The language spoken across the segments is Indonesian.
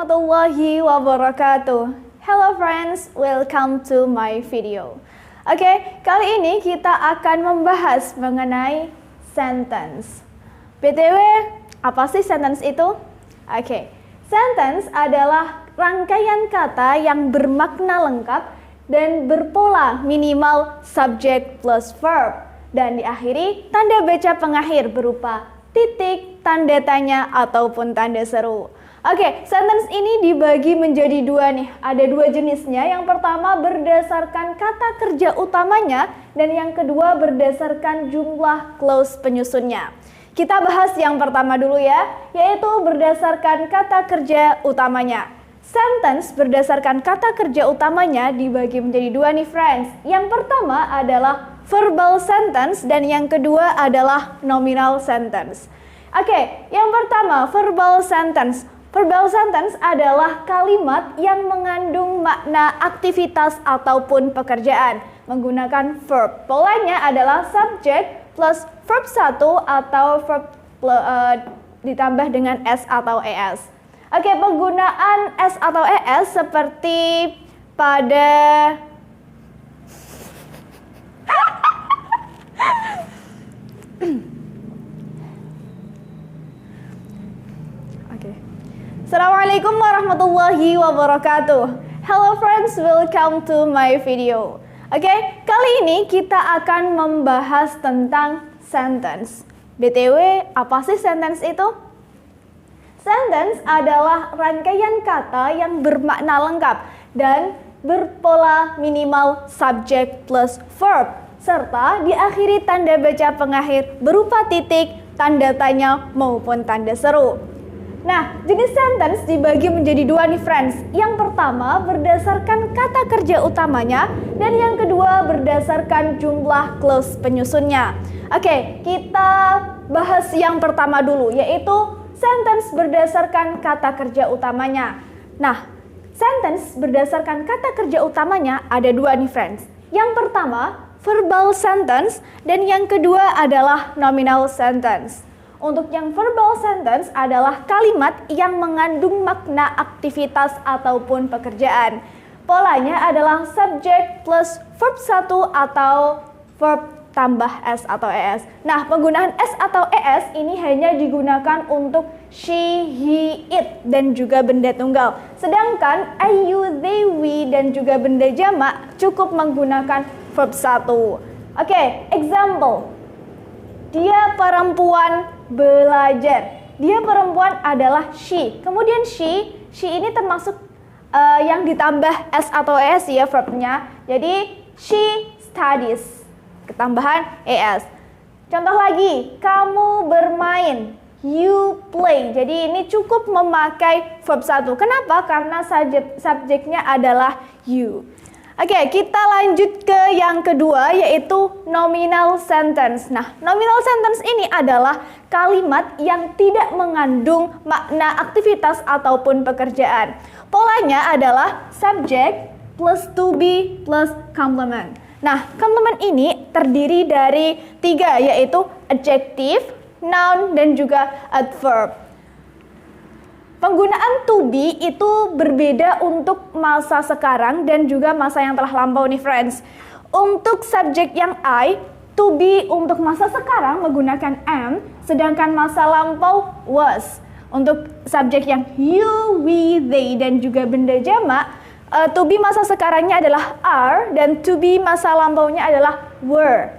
warahmatullahi wabarakatuh. Hello friends, welcome to my video. Oke, kali ini kita akan membahas mengenai sentence. BTW, apa sih sentence itu? Oke, sentence adalah rangkaian kata yang bermakna lengkap dan berpola minimal subject plus verb dan diakhiri tanda baca pengakhir berupa titik, tanda tanya, ataupun tanda seru. Oke, sentence ini dibagi menjadi dua nih. Ada dua jenisnya. Yang pertama berdasarkan kata kerja utamanya dan yang kedua berdasarkan jumlah clause penyusunnya. Kita bahas yang pertama dulu ya, yaitu berdasarkan kata kerja utamanya. Sentence berdasarkan kata kerja utamanya dibagi menjadi dua nih friends. Yang pertama adalah verbal sentence dan yang kedua adalah nominal sentence. Oke, yang pertama verbal sentence. Verbal sentence adalah kalimat yang mengandung makna aktivitas ataupun pekerjaan menggunakan verb. Polanya adalah subject plus verb 1 atau verb ditambah dengan s atau es. Oke, penggunaan s atau es seperti pada Assalamualaikum warahmatullahi wabarakatuh. Hello friends, welcome to my video. Oke, kali ini kita akan membahas tentang sentence. BTW, apa sih sentence itu? Sentence adalah rangkaian kata yang bermakna lengkap dan berpola minimal subject plus verb serta diakhiri tanda baca pengakhir berupa titik, tanda tanya maupun tanda seru. Nah, jenis sentence dibagi menjadi dua nih friends. Yang pertama berdasarkan kata kerja utamanya dan yang kedua berdasarkan jumlah clause penyusunnya. Oke, kita bahas yang pertama dulu, yaitu sentence berdasarkan kata kerja utamanya. Nah, sentence berdasarkan kata kerja utamanya ada dua nih friends. Yang pertama verbal sentence dan yang kedua adalah nominal sentence. Untuk yang verbal sentence adalah kalimat yang mengandung makna aktivitas ataupun pekerjaan. Polanya adalah subject plus verb 1 atau verb tambah s atau es. Nah, penggunaan s atau es ini hanya digunakan untuk she, he, it dan juga benda tunggal. Sedangkan I, you, they, we dan juga benda jamak cukup menggunakan verb 1. Oke, example. Dia perempuan belajar. Dia perempuan adalah she. Kemudian she ini termasuk yang ditambah s atau es ya verbnya. Jadi she studies. Ketambahan es. Contoh lagi, kamu bermain. You play. Jadi ini cukup memakai verb 1. Kenapa? Karena subjeknya adalah you. Oke, kita lanjut ke yang kedua, yaitu nominal sentence. Nah, nominal sentence ini adalah kalimat yang tidak mengandung makna aktivitas ataupun pekerjaan. Polanya adalah subject plus to be plus complement. Nah, complement ini terdiri dari 3, yaitu adjective, noun, dan juga adverb. Penggunaan to be itu berbeda untuk masa sekarang dan juga masa yang telah lampau nih friends. Untuk subjek yang I, to be untuk masa sekarang menggunakan am, sedangkan masa lampau was. Untuk subjek yang you, we, they dan juga benda jamak, to be masa sekarangnya adalah are dan to be masa lampaunya adalah were.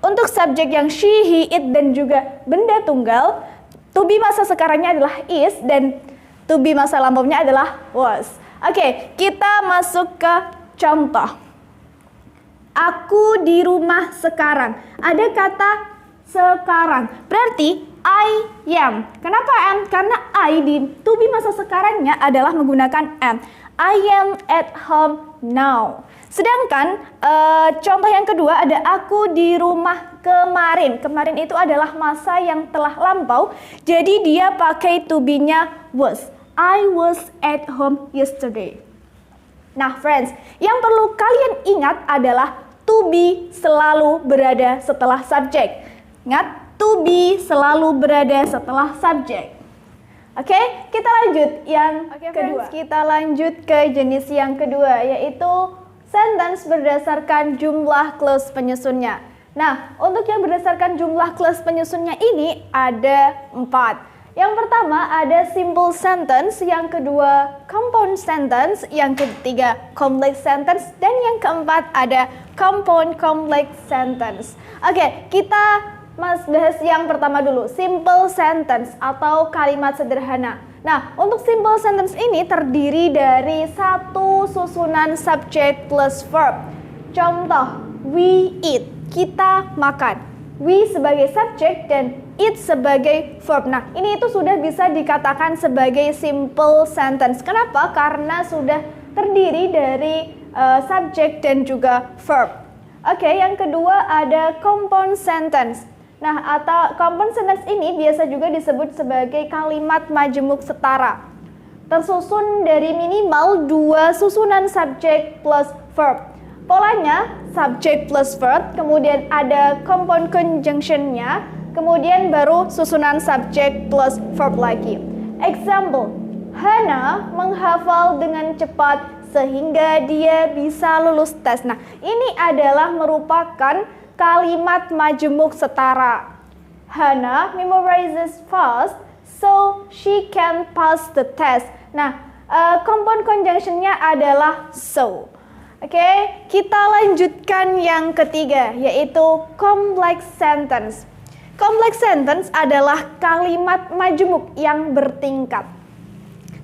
Untuk subjek yang she, he, it dan juga benda tunggal, to be masa sekarangnya adalah is dan to be masa lampaunya adalah was. Oke, kita masuk ke contoh. Aku di rumah sekarang. Ada kata sekarang. Berarti I am. Kenapa am? Karena I di to be masa sekarangnya adalah menggunakan am. I am at home now. Sedangkan contoh yang kedua ada aku di rumah kemarin. Kemarin itu adalah masa yang telah lampau. Jadi dia pakai to be-nya was. I was at home yesterday. Nah friends, yang perlu kalian ingat adalah to be selalu berada setelah subjek. Ingat, to be selalu berada setelah subjek. Oke, kita lanjut yang kedua. Kita lanjut ke jenis yang kedua, yaitu sentence berdasarkan jumlah clause penyusunnya. Nah, untuk yang berdasarkan jumlah clause penyusunnya ini ada 4. Yang pertama ada simple sentence, yang kedua compound sentence, yang ketiga complex sentence, dan yang keempat ada compound complex sentence. Oke, kita bahas yang pertama dulu, simple sentence atau kalimat sederhana. Nah, untuk simple sentence ini terdiri dari satu susunan subject plus verb. Contoh, we eat, kita makan. We sebagai subjek dan it sebagai verb. Nah, ini itu sudah bisa dikatakan sebagai simple sentence. Kenapa? Karena sudah terdiri dari subjek dan juga verb. Oke, yang kedua ada compound sentence. Nah, atau compound sentence ini biasa juga disebut sebagai kalimat majemuk setara. Tersusun dari minimal 2 susunan subjek plus verb. Polanya subject plus verb, kemudian ada compound conjunction-nya, kemudian baru susunan subject plus verb lagi. Example, Hana menghafal dengan cepat sehingga dia bisa lulus tes. Nah, ini adalah merupakan kalimat majemuk setara. Hana memorizes fast so she can pass the test. Nah, compound conjunction-nya adalah so. Oke, kita lanjutkan yang ketiga, yaitu complex sentence. Complex sentence adalah kalimat majemuk yang bertingkat.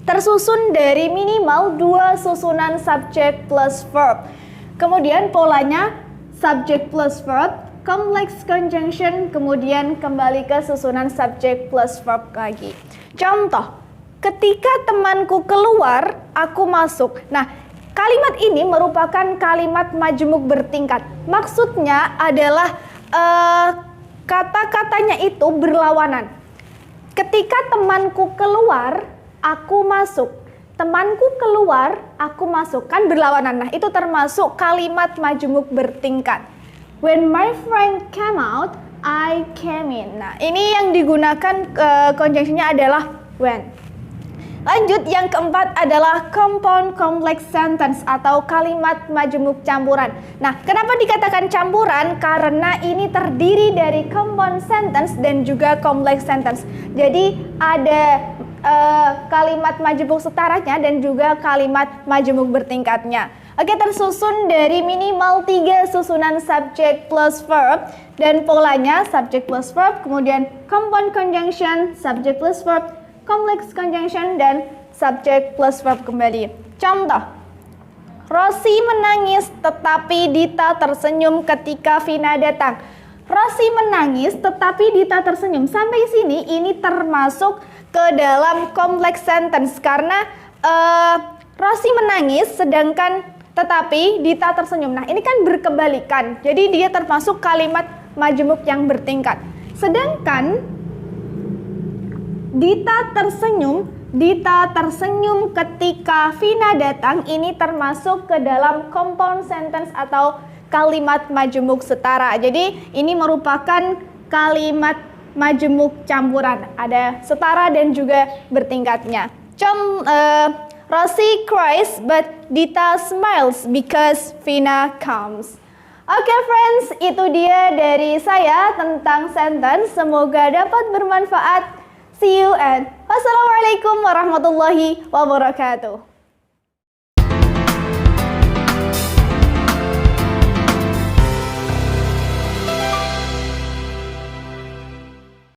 Tersusun dari minimal 2 susunan subject plus verb. Kemudian polanya subject plus verb, complex conjunction, kemudian kembali ke susunan subject plus verb lagi. Contoh, ketika temanku keluar, aku masuk. Nah, kalimat ini merupakan kalimat majemuk bertingkat. Maksudnya adalah kata-katanya itu berlawanan. Ketika temanku keluar, aku masuk. Temanku keluar, aku masuk. Kan berlawanan. Nah, itu termasuk kalimat majemuk bertingkat. When my friend came out, I came in. Nah, ini yang digunakan conjunction-nya adalah when. Lanjut, yang keempat adalah compound complex sentence atau kalimat majemuk campuran. Nah, kenapa dikatakan campuran? Karena ini terdiri dari compound sentence dan juga complex sentence. Jadi ada kalimat majemuk setaranya dan juga kalimat majemuk bertingkatnya. Oke, tersusun dari minimal 3 susunan subject plus verb dan polanya subject plus verb, kemudian compound conjunction, subject plus verb, complex conjunction, dan subject plus verb kembali. Contoh, Rosi menangis tetapi Dita tersenyum ketika Vina datang. Rosi menangis tetapi Dita tersenyum. Sampai sini ini termasuk ke dalam complex sentence karena Rosi menangis sedangkan tetapi Dita tersenyum. Nah, ini kan berkebalikan. Jadi dia termasuk kalimat majemuk yang bertingkat. Sedangkan Dita tersenyum ketika Vina datang, ini termasuk ke dalam compound sentence atau kalimat majemuk setara. Jadi ini merupakan kalimat majemuk campuran, ada setara dan juga bertingkatnya. Rosie cries but Dita smiles because Vina comes. Oke friends, itu dia dari saya tentang sentence. Semoga dapat bermanfaat. See you and wassalamualaikum warahmatullahi wabarakatuh.